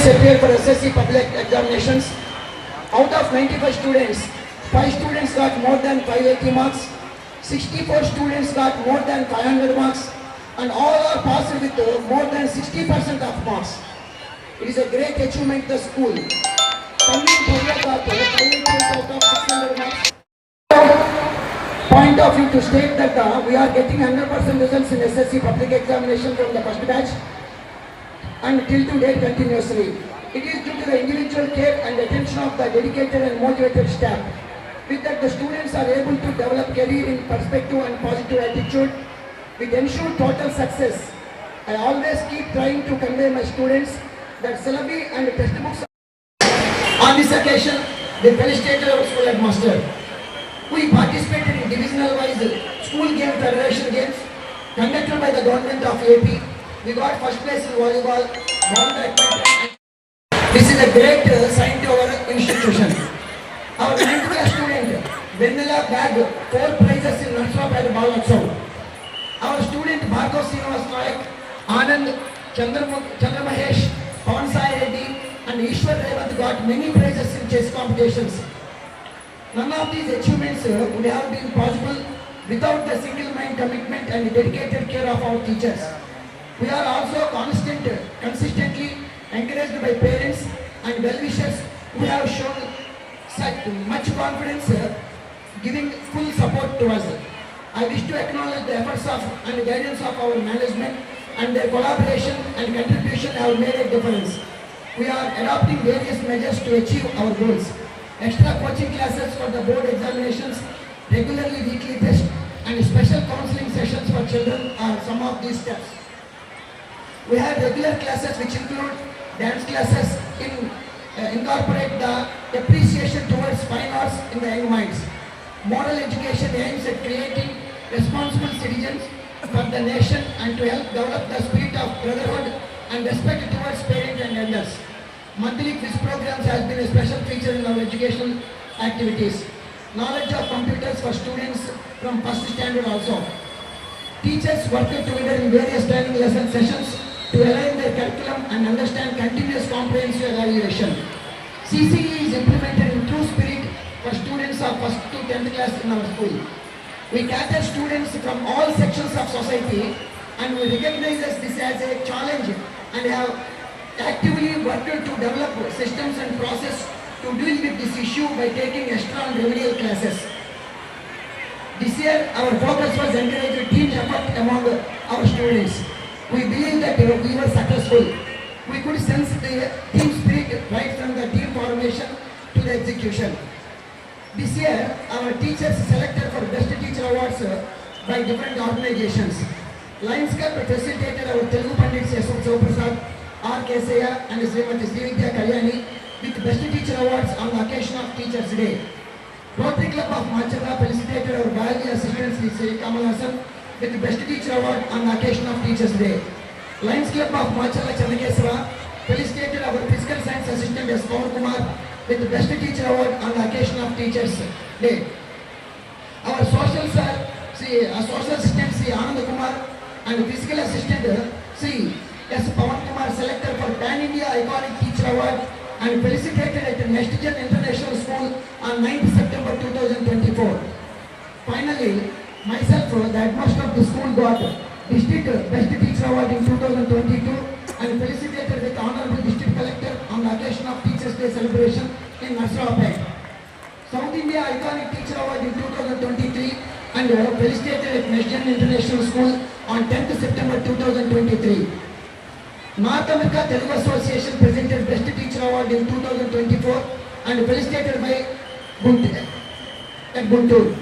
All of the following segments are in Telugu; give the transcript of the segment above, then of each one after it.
students appeared for SSC public examinations. Out of 95 students, 5 students got more than 580 marks, 64 students got more than 500 marks, and all are passed with more than 60% of marks. It is a great achievement the school. Tanveen Bhavya got 588 out of 600 marks. Point of view to state that we are getting 100% results in SSC public examination from the first batch and till to date continuously. It is due to the individual care and attention of the dedicated and motivated staff. With that, the students are able to develop career in perspective and positive attitude. It ensures total success. I always keep trying to convey my students that syllabi and textbooks. On this occasion, they felicitated our school headmaster. We participated in divisional-wise school game federation games conducted by the government of AP. We got first place in volleyball, ball badminton. This is a great sign to our institution. Our 9th class student, Vendela bagged 4 prizes in Narsapet Balotsav. Our student Bhargav Srinivas Nayak, Anand Chandramahesh, Pawan Sai Reddy and Ishwar Revant got many prizes in chess competitions. None of these achievements would have been possible without the single-mind commitment and dedicated care of our teachers. We are also consistently encouraged by parents and well-wishers who have shown such much confidence, giving full support to us. I wish to acknowledge the efforts of and guidance of our management, and their collaboration and contribution have made a difference. We are adopting various measures to achieve our goals. Extra coaching classes for the board examinations, regularly weekly tests, and special counseling sessions for children are some of these steps. We have regular classes which include dance classes incorporate the appreciation towards fine arts in the young minds. Moral education aims at creating responsible citizens for the nation and to help develop the spirit of brotherhood and respect towards parents and elders. Monthly quiz programs has been a special feature in our educational activities. Knowledge of computers for students from first standard also. Teachers work together in various training lesson sessions to align their curriculum and understand continuous comprehensive evaluation. CCE is implemented in true spirit for students of 1st to 10th class in our school. We cater students from all sections of society and we recognize this as a challenge and have actively worked to develop systems and process to deal with this issue by taking extra and remedial classes. This year, our focus was encouraging team effort among our students. We believe that we were successful. We could sense the team spirit right from the team formation to the execution. This year, our teachers selected for Best Teacher Awards by different organizations. Lions Cup facilitated our Telugu Pandits S. Prasad, R. Kesaya and Srimati Srividya Kalyani with Best Teacher Awards on the occasion of Teachers' Day. Rotary Club of Machara felicitated our biology assistant Sri Kamal Hassan with Best Teacher Award on the occasion of Teachers' Day. Lions Club of Machara Chanakeswara felicitated our Physical Science Assistant S. Pawan Kumar with Best Teacher Award on the occasion of Teachers' Day. Our social assistant Sri Anand Kumar and Physical Assistant Sri S. Pawan Kumar selected for Pan India Iconic Teacher Award and felicitated at Next Gen International School on 9th September 2024. Finally, myself, the headmaster of the school, got District Best Teacher Award in 2022 and felicitated with Honorable District Collector on the occasion of Teachers' Day celebration in Narsapet. South India Iconic Teacher Award in 2023 and felicitated at Next Gen International School on 10th September 2023. North America Telugu Association presented Best Teacher Award in 2024 and felicitated by Guntur.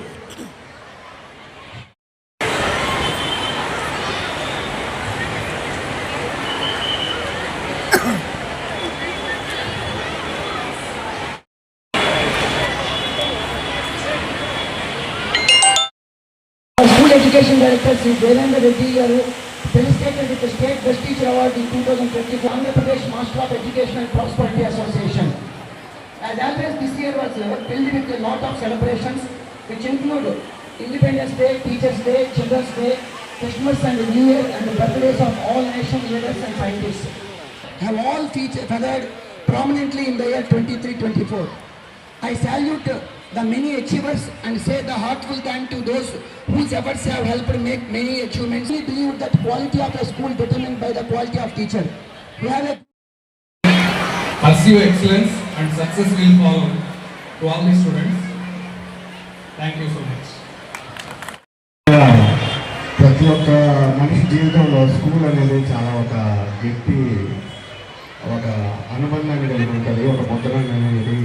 School Education Director Sri Devendra Reddy felicitated with the State Best Teacher Award in 2024 Andhra Pradesh Master of Education and Prosperity Association. As always, this year was filled with a lot of celebrations which include Independence Day, Teachers' Day, Children's Day, Christmas and New Year and the birthdays of all nation leaders and scientists. have all featured prominently in the year 23-24. I salute the many achievers and say the heartful thank to those whose efforts have helped make many achievements. We believe that quality of a school determined by the quality of teacher. We have a pursue excellence and success will follow to all the students. Thank you so much. ప్రతి ఒక్క మనిషి జీవితంలో స్కూల్ అనేది చాలా ఒక గట్టి ఒక అనుబంధాన్ని కలిగి ఉంటుంది, ఒక ముద్రణ అనేది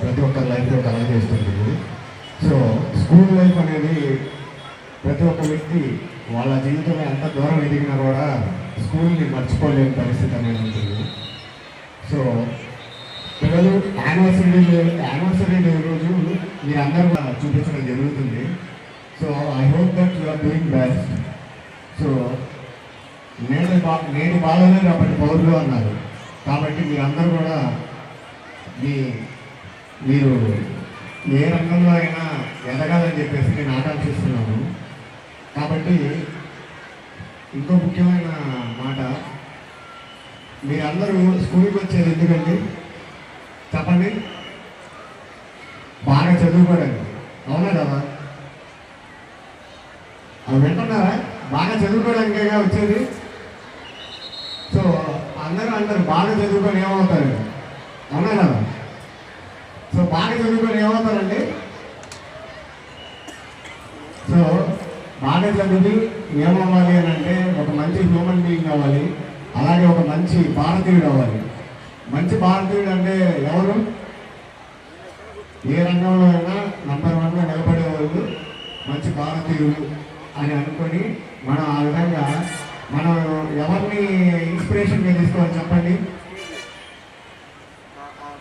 ప్రతి ఒక్క లైఫ్లో కలగ చేస్తుంటుంది. సో స్కూల్ లైఫ్ అనేది ప్రతి ఒక్క వ్యక్తి వాళ్ళ జీవితంలో ఎంత దూరం ఎదిగినా కూడా స్కూల్ని మర్చిపోలేని పరిస్థితి అనేది ఉంటుంది. సో పిల్లలు యానివర్సరీ డే రోజు మీరందరూ చూపించడం జరుగుతుంది. So I hope that you are doing best. So నేటి బాలలే రేపటి పౌరులు అన్నారు కాబట్టి మీరందరూ కూడా మీరు ఏ రంగంలో అయినా ఎదగాలని చెప్పేసి నేను ఆకాంక్షిస్తున్నాను. కాబట్టి ఇంకో ముఖ్యమైన మాట, మీరందరూ స్కూల్కి వచ్చేది ఎందుకండి చెప్పండి? బాగా చదువుకోవడానికి, అవునా కదా? వింటున్నారా? బాగా చదువుకోవడానికేగా వచ్చేది. సో అందరూ బాగా చదువుకొని ఏమవుతారు, అవునా కదా? సో బాగా చదువుకొని ఏమవుతారండి? సో బాగా చదివి ఏమవ్వాలి అని అంటే ఒక మంచి హ్యూమన్ బీయింగ్ అవ్వాలి, అలాగే ఒక మంచి భారతీయుడు అవ్వాలి. మంచి భారతీయుడు అంటే ఎవరు? ఏ రంగంలో అయినా నంబర్ 1గా నిలబడేవాళ్ళు మంచి భారతీయులు అని అనుకొని మనం ఆ విధంగా మనం ఎవరిని ఇన్స్పిరేషన్గా తీసుకోవాలి చెప్పండి?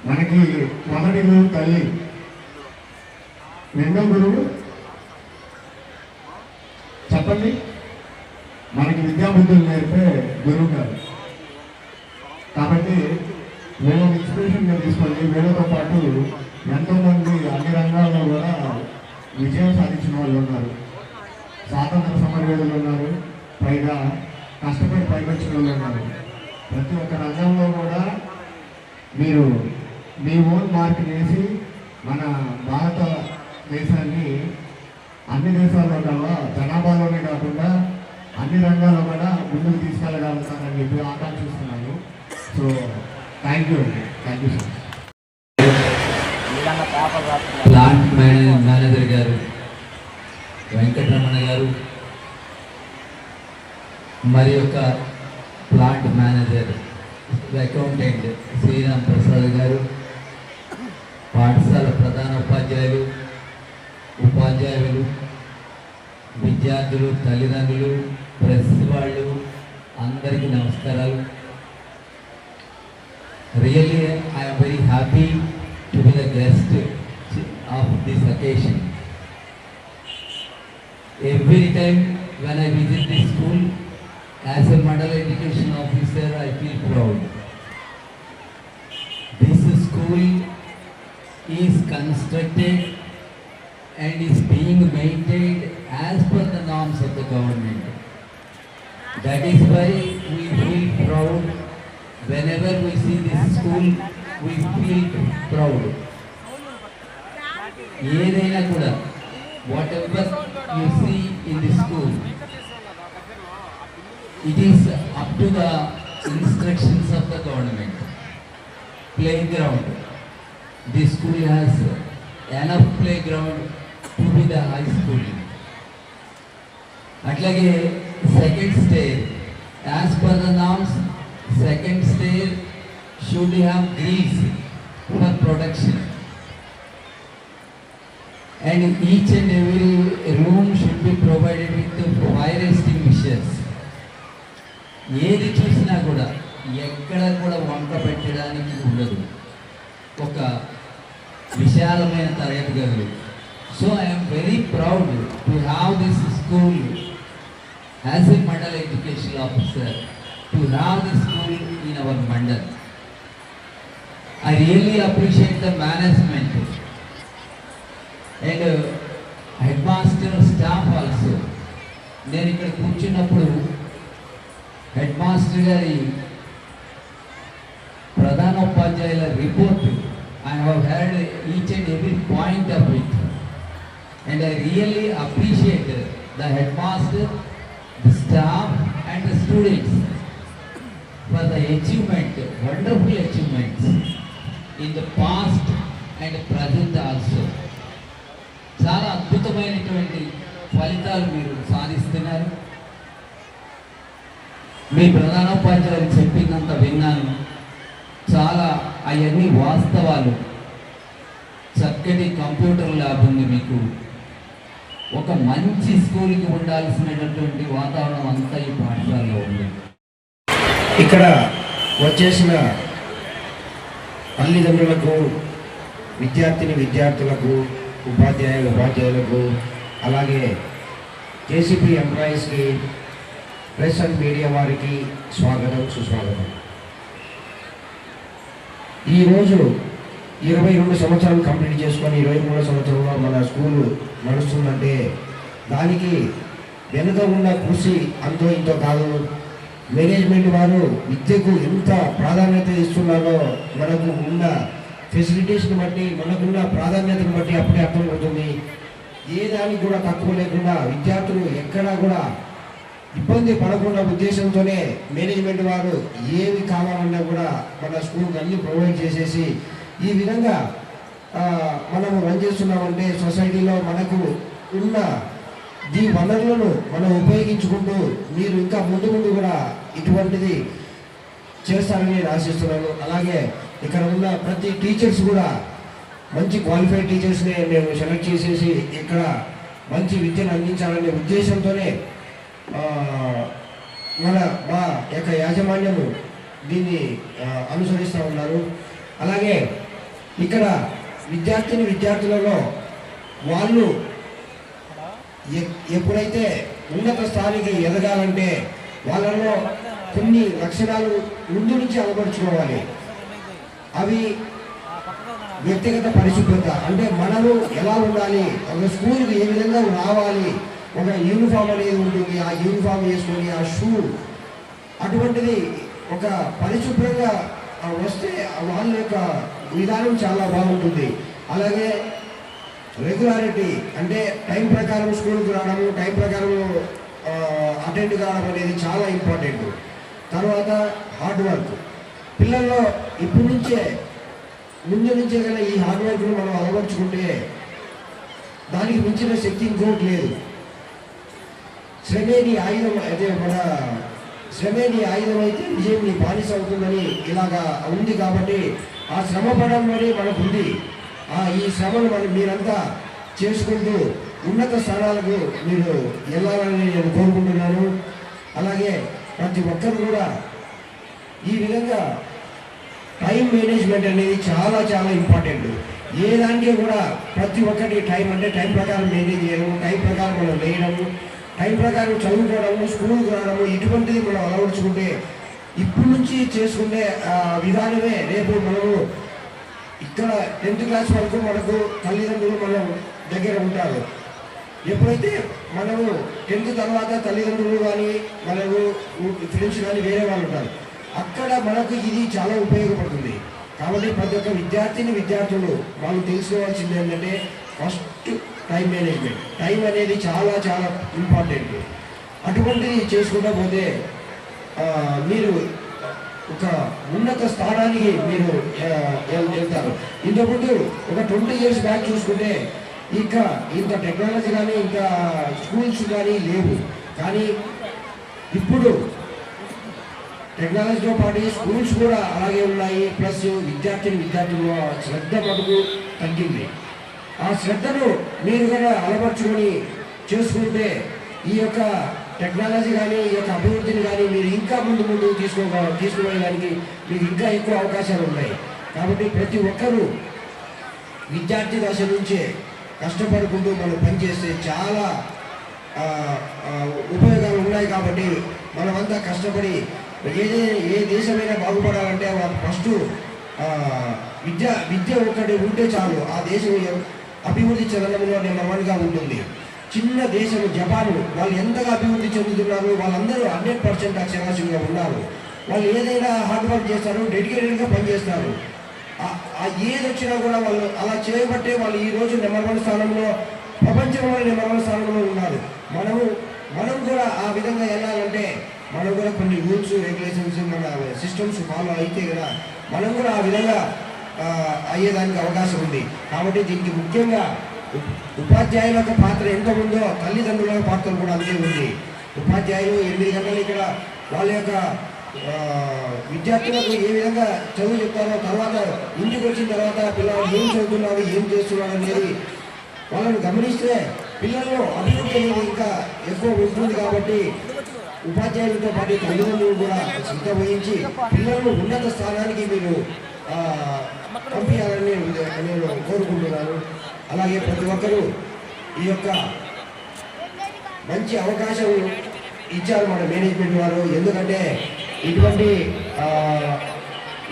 మనకి మొదటి గురువు తల్లి, రెండో గురువు చెప్పండి? మనకి విద్యాబుద్ధులు నేర్పే గురువు గారు. కాబట్టి వీళ్ళని ఇన్స్పిరేషన్గా తీసుకోండి. వీళ్ళతో పాటు ఎంతోమంది అన్ని రంగాల్లో కూడా విజయం సాధించిన వాళ్ళు ఉన్నారు. స్వాతంత్ర సమరయోధులు ఉన్నారు, పైగా కష్టపడి పైకి వచ్చిన వాళ్ళు ఉన్నారు. ప్రతి ఒక్క రంగంలో కూడా మీరు మీ ఓన్ మార్క్ వేసి మన భారతదేశాన్ని అన్ని దేశాల్లో కల్లా జనాభాలోనే కాకుండా అన్ని రంగాల్లో కూడా ముందుకు తీసుకెళ్ళగలుగుతారని చెప్పి ఆకాంక్షిస్తున్నాను. సో థ్యాంక్ యూ అండి, thank you so much. Plant manager గారు వెంకటరమణ గారు, మరి యొక్క plant manager accountant Sriram Prasad గారు, పాఠశాల ప్రధాన ఉపాధ్యాయులు, విద్యార్థులు, తల్లిదండ్రులు, ప్రెస్ వాళ్ళు అందరికీ నమస్కారాలు. Really I am very happy to be the guest of this occasion. Every time when I visit this school as a Mandala Education Officer, I feel proud. This school is constructed and is being maintained as per the norms of the government. That is why we feel proud. Whenever we see this school, we feel proud. ఏదైనా కూడా whatever you see in this school, it is up to the instructions of the government. Playground, this school has enough playground to be the high school. అట్లాగే second stair, as per the norms, second stair should have grills for protection, and each and every room should be provided with fire extinguishers. ఏది చూసినా కూడా ఎక్కడ కూడా వంక పెట్టడానికి ఉండదు, ఒక విశాలమైన తరగతి గదులు. So I'm very proud to have this school as a mandal education officer, to have this school in our mandal. I really appreciate the management and headmaster staff also. నేను ఇక్కడ కూర్చున్నప్పుడు హెడ్ మాస్టర్ గారి ప్రధానోపాధ్యాయుల report. I have heard each and every point of it, and I really appreciate the headmaster, the staff and the students for the achievement, wonderful achievements in the past and present also. చాలా అద్భుతమైనటువంటి ఫలితాలు మీరు సాధిస్తున్నారు. మీ ప్రధానోపాధ్యాయులు చెప్పినంత విన్నాను, చాలా అవన్నీ వాస్తవాలు. చక్కటి కంప్యూటర్ ల్యాబ్ ఉంది మీకు. ఒక మంచి స్కూల్కి ఉండాల్సినటువంటి వాతావరణం అంతా ఈ పాఠశాలలో ఉంది. ఇక్కడ వచ్చేసిన తల్లిదండ్రులకు, విద్యార్థులకు, ఉపాధ్యాయులకు, అలాగే కేసీపీ ఎంప్లాయీస్కి, ప్రెస్ అండ్ మీడియా వారికి స్వాగతం, సుస్వాగతం. ఈరోజు 22 సంవత్సరాలు కంప్లీట్ చేసుకొని 23 సంవత్సరంలో మన స్కూలు నడుస్తుందంటే దానికి వెనుక ఉన్న కృషి అంతో ఇంతో కాదు. మేనేజ్మెంట్ వారు విద్యకు ఎంత ప్రాధాన్యత ఇస్తున్నారో మనకు ఉన్న ఫెసిలిటీస్ని బట్టి, మనకున్న ప్రాధాన్యతను బట్టి అప్పుడే అర్థమవుతుంది. ఏ దానికి కూడా తక్కువ లేకుండా విద్యార్థులు ఎక్కడా కూడా ఇబ్బంది పడకుండా ఉద్దేశంతోనే మేనేజ్మెంట్ వారు ఏవి కావాలన్నా కూడా మన స్కూల్కి అన్ని ప్రొవైడ్ చేసేసి ఈ విధంగా మనము రన్ చేస్తున్నామంటే సొసైటీలో మనకు ఉన్న ఈ వనరులను మనం ఉపయోగించుకుంటూ మీరు ఇంకా ముందు కూడా ఇటువంటిది చేస్తారని నేను ఆశిస్తున్నాను. అలాగే ఇక్కడ ఉన్న ప్రతి టీచర్స్ కూడా మంచి క్వాలిఫైడ్ టీచర్స్ని మేము సెలెక్ట్ చేసేసి ఇక్కడ మంచి విద్యను అందించాలనే ఉద్దేశంతోనే మా యొక్క యాజమాన్యము దీన్ని అనుసరిస్తూ ఉన్నారు. అలాగే ఇక్కడ విద్యార్థులలో వాళ్ళు ఎప్పుడైతే ఉన్నత స్థాయికి ఎదగాలంటే వాళ్ళలో కొన్ని లక్షణాలు ముందు నుంచి అలవరుచుకోవాలి. అవి వ్యక్తిగత పరిశుభ్రత, అంటే మనము ఎలా ఉండాలి, ఒక స్కూల్కి ఏ విధంగా రావాలి, ఒక యూనిఫామ్ అనేది ఉంటుంది, ఆ యూనిఫామ్ వేసుకొని ఆ షూ అటువంటిది ఒక పరిశుభ్రంగా వస్తే వాళ్ళ యొక్క విధానం చాలా బాగుంటుంది. అలాగే రెగ్యులారిటీ, అంటే టైం ప్రకారం స్కూల్కి రావడము, టైం ప్రకారం అటెండ్ కావడం అనేది చాలా ఇంపార్టెంట్. తర్వాత హార్డ్ వర్క్, పిల్లల్లో ఇప్పటి నుంచే ముందు నుంచే కన్నా ఈ హార్డ్ వర్క్ను మనం అలవర్చుకుంటే దానికి మించిన శక్తి ఇంకోటి లేదు. శ్రమేని ఆయుధం అయితే శ్రమేని ఆయుధం అయితే విజయం నీ బానిస అవుతుందని ఇలాగా ఉంది. కాబట్టి ఆ శ్రమ పడంలోనే మనకు ఉంది. ఈ శ్రమను మీరంతా చేసుకుంటూ ఉన్నత స్థానాలకు మీరు వెళ్ళాలని నేను కోరుకుంటున్నాను. అలాగే ప్రతి ఒక్కరు కూడా ఈ విధంగా టైం మేనేజ్మెంట్ అనేది చాలా చాలా ఇంపార్టెంట్. ఏ దానికి కూడా ప్రతి ఒక్కటి టైం, అంటే టైం ప్రకారం మేనేజ్ చేయడము, టైం ప్రకారం మనం వేయడము, టైం ప్రకారం చదువుకోవడము, స్కూల్కి రావడము, ఇటువంటిది మనం అలవర్చుకుంటే ఇప్పటి నుంచి చేసుకునే విధానమే రేపు మనము ఇక్కడ 10th క్లాస్ వరకు మనకు తల్లిదండ్రులు మనం దగ్గర ఉంటారు. ఎప్పుడైతే మనము 10th తర్వాత తల్లిదండ్రులు కానీ మనకు ఫ్రెండ్స్ కానీ వేరే వాళ్ళు ఉంటారు, అక్కడ మనకు ఇది చాలా ఉపయోగపడుతుంది. కాబట్టి ప్రతి ఒక్క విద్యార్థులు వాళ్ళు తెలుసుకోవాల్సింది ఏంటంటే ఫస్ట్ టైం మేనేజ్మెంట్. టైం అనేది చాలా చాలా ఇంపార్టెంట్. అటువంటిది చేసుకుంటూ పోతే మీరు ఒక ఉన్నత స్థానానికి మీరు వెళ్తారు. ఇంతకుముందు ఒక 20 years బ్యాక్ చూసుకుంటే ఇంకా ఇంత టెక్నాలజీ కానీ ఇంకా స్కూల్స్ కానీ లేవు. కానీ ఇప్పుడు టెక్నాలజీతో పాటు స్కూల్స్ కూడా అలాగే ఉన్నాయి. ప్లస్ విద్యార్థులు శ్రద్ధ మటుకు తగ్గింది. ఆ శ్రద్ధను మీరు కూడా అలవర్చుకొని చేసుకుంటే ఈ యొక్క టెక్నాలజీ కానీ ఈ యొక్క అభివృద్ధిని కానీ మీరు ఇంకా ముందు తీసుకుపోయేదానికి మీకు ఇంకా ఎక్కువ అవకాశాలు ఉన్నాయి. కాబట్టి ప్రతి ఒక్కరూ విద్యార్థి దశ నుంచే కష్టపడుకుంటూ మనం పనిచేస్తే చాలా ఉపయోగాలు ఉన్నాయి. కాబట్టి మనమంతా కష్టపడి ఏ దేశమైనా బాగుపడాలంటే వాళ్ళు ఫస్ట్ విద్య ఒకటి ఉంటే చాలు, ఆ దేశం అభివృద్ధి చెందడంలో నెంబర్ 1గా ఉంటుంది. చిన్న దేశం జపాన్, వాళ్ళు ఎంతగా అభివృద్ధి చెందుతున్నారు, వాళ్ళందరూ 100% అక్షరాస్యంగా ఉన్నారు. వాళ్ళు ఏదైనా హార్డ్ వర్క్ చేస్తారు, డెడికేటెడ్గా పనిచేస్తారు. ఏది వచ్చినా కూడా వాళ్ళు అలా చేయబట్టే వాళ్ళు ఈరోజు నెంబర్ 1 స్థానంలో, ప్రపంచంలో నెంబర్ 1 స్థానంలో ఉన్నారు. మనం కూడా ఆ విధంగా వెళ్ళాలంటే మనం కూడా కొన్ని రూల్స్, రెగ్యులేషన్స్, మన సిస్టమ్స్ ఫాలో అయితే కదా మనం కూడా ఆ విధంగా అయ్యేదానికి అవకాశం ఉంది. కాబట్టి దీనికి ముఖ్యంగా ఉపాధ్యాయుల యొక్క పాత్ర ఎంత ఉందో తల్లిదండ్రుల పాత్ర కూడా అంతే ఉంది. ఉపాధ్యాయులు 8 గంటలు ఇక్కడ వాళ్ళ యొక్క విద్యార్థులకు ఏ విధంగా చదువు చెప్తారో, తర్వాత ఇంటికి వచ్చిన తర్వాత పిల్లలు ఏం చదువుతున్నారు, ఏం చేస్తున్నారు అనేది వాళ్ళని గమనిస్తే పిల్లల్లో అభివృద్ధి అనేది ఇంకా ఎక్కువ ఉంటుంది. కాబట్టి ఉపాధ్యాయులతో పాటు తల్లిదండ్రులు కూడా శ్రద్ధ వహించి పిల్లలను ఉన్నత స్థానానికి మీరు పంపించాలని నేను కోరుకుంటున్నాను. అలాగే ప్రతి ఒక్కరూ ఈ యొక్క మంచి అవకాశం ఇచ్చారు మన మేనేజ్మెంట్ వారు. ఎందుకంటే ఇటువంటి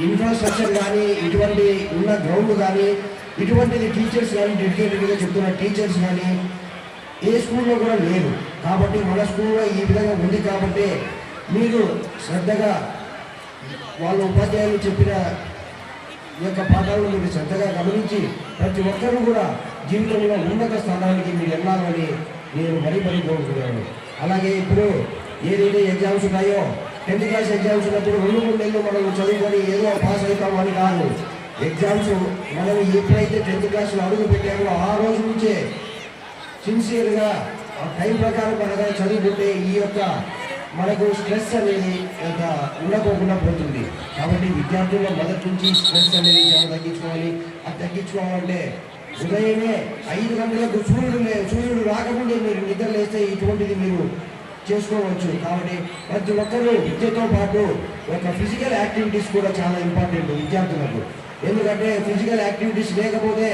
ఇన్ఫ్రాస్ట్రక్చర్ కానీ, ఇటువంటి ఉన్న గ్రౌండ్ కానీ, ఇటువంటిది టీచర్స్ కానీ, డెడికేటెడ్గా చెప్తున్న టీచర్స్ కానీ ఏ స్కూల్లో కూడా లేదు. కాబట్టి మన స్కూల్లో ఈ విధంగా ఉంది. కాబట్టి మీరు శ్రద్ధగా వాళ్ళ ఉపాధ్యాయులు చెప్పిన ఈ యొక్క పాఠాలను మీరు శ్రద్ధగా గమనించి ప్రతి ఒక్కరూ కూడా జీవితంలో ఉన్నత స్థానానికి మీరు వెళ్ళాలని నేను మరీ కోరుకుంటున్నాను. అలాగే ఇప్పుడు ఏదైతే ఎగ్జామ్స్ ఉన్నాయో 10th క్లాస్ ఎగ్జామ్స్ ఉన్నప్పుడు 2-3 నెలలు మనం చదువుకొని ఏదో పాస్ అవుతామని కాదు. ఎగ్జామ్స్ మనం ఎప్పుడైతే 10th క్లాస్లో అడుగు పెట్టామో ఆ రోజు నుంచే సిన్సియర్గా టైం ప్రకారం మనగా చదువుకుంటే ఈ యొక్క మనకు స్ట్రెస్ అనేది ఉండకోకుండా పోతుంది. కాబట్టి విద్యార్థుల్లో మొదటి నుంచి స్ట్రెస్ అనేది చాలా తగ్గించుకోవాలి. అది తగ్గించుకోవాలంటే ఉదయమే 5 గంటలకు సూర్యుడు రాకముందే మీరు నిద్ర లేస్తే ఇటువంటిది మీరు చేసుకోవచ్చు. కాబట్టి ప్రతి ఒక్కరూ విద్యతో పాటు ఒక ఫిజికల్ యాక్టివిటీస్ కూడా చాలా ఇంపార్టెంట్ విద్యార్థులకు. ఎందుకంటే ఫిజికల్ యాక్టివిటీస్ లేకపోతే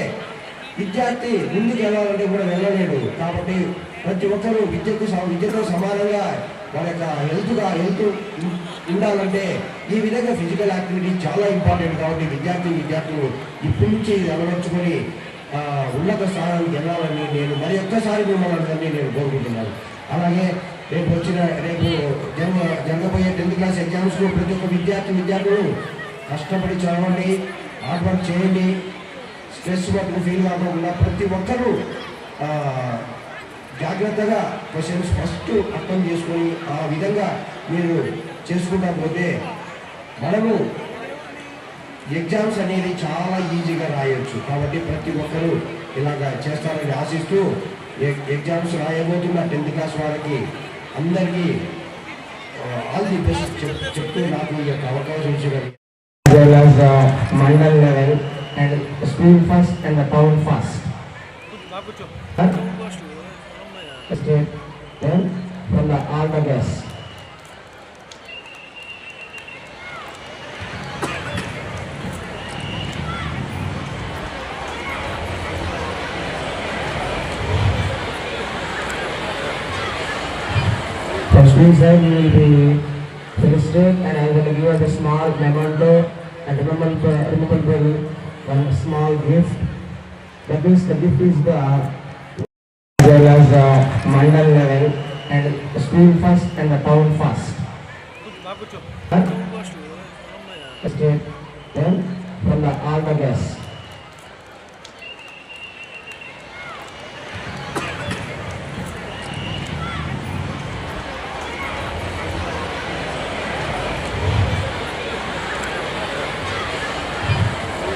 విద్యార్థి ముందుకు వెళ్ళాలంటే కూడా వెళ్ళలేడు. కాబట్టి ప్రతి ఒక్కరూ విద్యతో సమానంగా వాళ్ళ యొక్క హెల్త్ ఉండాలంటే ఈ విధంగా ఫిజికల్ యాక్టివిటీ చాలా ఇంపార్టెంట్. కాబట్టి విద్యార్థులు ఇప్పటి నుంచి అలవర్చుకొని ఉన్నత స్థానానికి వెళ్ళాలని నేను మరి ఒక్కసారి మిమ్మల్ని అందరినీ నేను కోరుకుంటున్నాను. అలాగే రేపు జరగబోయే 10th క్లాస్ ఎగ్జామ్స్లో ప్రతి ఒక్క విద్యార్థులు కష్టపడి చదవండి, హార్డ్ వర్క్ చేయండి. స్ట్రెస్ మటుకు ఫీల్ కాకుండా ప్రతి ఒక్కరూ జాగ్రత్తగా క్వశ్చన్స్ ఫస్ట్ అర్థం చేసుకొని ఆ విధంగా మీరు చేసుకుంటా పోతే మనము ఎగ్జామ్స్ అనేది చాలా ఈజీగా రాయొచ్చు. కాబట్టి ప్రతి ఒక్కరూ ఇలాగా చేస్తారని ఆశిస్తూ ఎగ్జామ్స్ రాయబోతున్న 10th క్లాస్ వారికి అందరికీ ఆల్ ది బెస్ట్ చెప్తూ నాకు ఈ యొక్క అవకాశం ఇచ్చారు. Mandal level and school first and town first. From the all the best. From school side we will be felicitated and I will give a small memento and rememberable one small gift. That is the gift is the well as the mandal level and school first and the town first. Then from the all the best.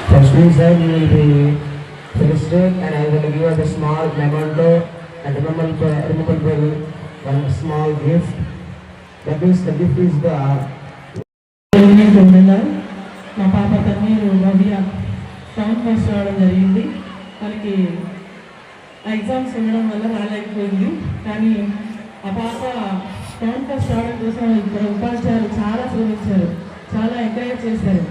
From school side we will be felicitated and I will give a small memento and rememberable one small gift. That is the gift is the మా పాప తన్నీరు భవ్య టౌన్ ఫస్ట్ రావడం జరిగింది. మనకి ఎగ్జామ్స్ ఉండడం వల్ల రాలేకపోయింది. కానీ ఆ పాప టౌన్ ఫస్ట్ రావడం కోసం ఇక్కడ ఉపాధ్యాయులు చాలా శ్రమించారు, చాలా ఎంకరేజ్ చేశారు.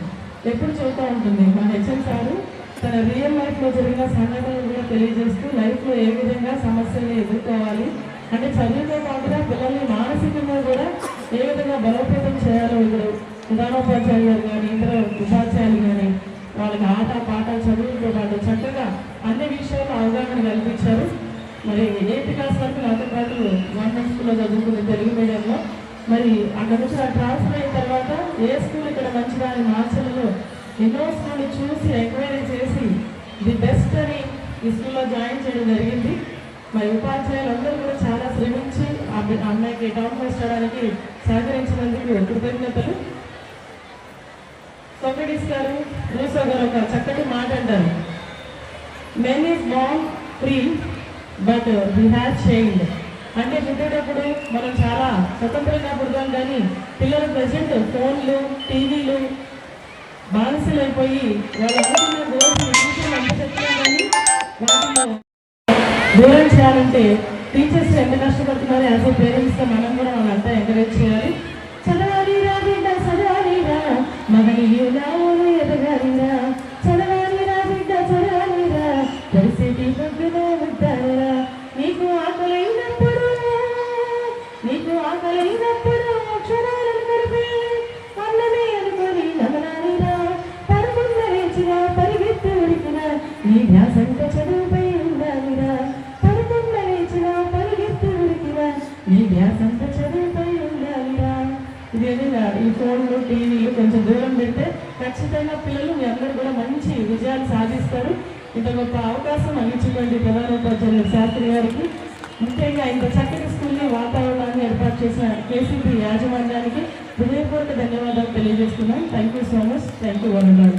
ఎప్పుడు చెబుతూ ఉంటుంది మా హెచ్ఎం సారు తన రియల్ లైఫ్లో జరిగిన సంఘటనలు కూడా తెలియజేస్తూ లైఫ్లో ఏ విధంగా సమస్యల్ని ఎదుర్కోవాలి అంటే చదువుతో పాటుగా పిల్లల్ని మానసికంగా కూడా ఏ విధంగా బలోపేతం చేయాలో ఇక్కడ ప్రధానోపాధ్యాయులు గారు కానీ ఇతర ఉపాధ్యాయులు కానీ వాళ్ళకి ఆట పాటలు చదువులతో పాటు చక్కగా అన్ని విషయాల్లో అవగాహన కల్పించారు. మరి 8th క్లాస్ వరకు నాతో పాటు గవర్నమెంట్ స్కూల్లో చదువుకునే తెలుగు మీడియంలో మరి అక్కడ నుంచి ట్రాన్స్ఫర్ అయిన తర్వాత కానీ మార్చలలో ఎన్నో స్కూళ్ళు చూసి ఎంక్వైరీ చేసి ది బెస్ట్ అని ఈ స్కూల్లో జాయిన్ చేయడం జరిగింది. మరి ఉపాధ్యాయులు అందరూ కూడా చాలా శ్రమించి ఆ అమ్మాయికి టౌన్ ఫస్ట్ అవడానికి సహకరించినందుకు కృతజ్ఞతలు. సోక్రటీస్ గారు, రూసో గారు ఒక చక్కటి మాట అంటారు, men is born free but we have change. అంటే పుట్టేటప్పుడు మనం చాలా స్వతంత్రంగా పుడతాం, కానీ పిల్లలు ప్రజెంట్ ఫోన్లు, టీవీలు బానిసలు అయిపోయి వాళ్ళు అనుకున్న గోల్స్ ఫ్యూచర్లు ఎంత చెప్తున్నా కానీ వాటిలో దూరం చేయాలంటే టీచర్స్ ఎంత కష్టపడుతున్నారు. యాజ్ ఏ పేరెంట్స్గా మనం కూడా వాళ్ళంతా ఎంకరేజ్ చేయాలి. చదవాలిరా బిడ్డ చదవాలిరా, మగనీయులా ఎదగాలిరా, చదవాలిరా బిడ్డ చదవాలిరా, పరిస్థితి పొద్దులో ఉంటారా. నీకు ఆకలైనప్పుడు అక్షరాలను గడిపి అన్నమే అనుకొని నమనాలిరా, పడుకున్న లేచినా పరిగెత్తి ఉడికినా నీ ధ్యాసంత చదువుపై ఉండాలిరా, పడుకున్న లేచినా పరిగెత్తి ఉడికినా నీ ధ్యాసంత చదువుపై ఉండాలిరా. ఇదేవిధంగా ఈ ఫోన్లు, టీవీలు కొంచెం దూరం పెడితే ఖచ్చితంగా పిల్లలు మీ అందరూ కూడా మంచి విజయాలు సాధిస్తారు. ఇంత గొప్ప అవకాశం అందించినటువంటి ప్రధానోపాధ్యాయులు శాస్త్రి గారికి, ముఖ్యంగా ఇంత చక్కటి స్కూల్ని వాతావరణాన్ని ఏర్పాటు చేసిన కేసీపీ యాజమాన్యానికి హృదయపూర్వక ధన్యవాదాలు తెలియజేస్తున్నాం. Thank you so much. Thank you Varun గారు.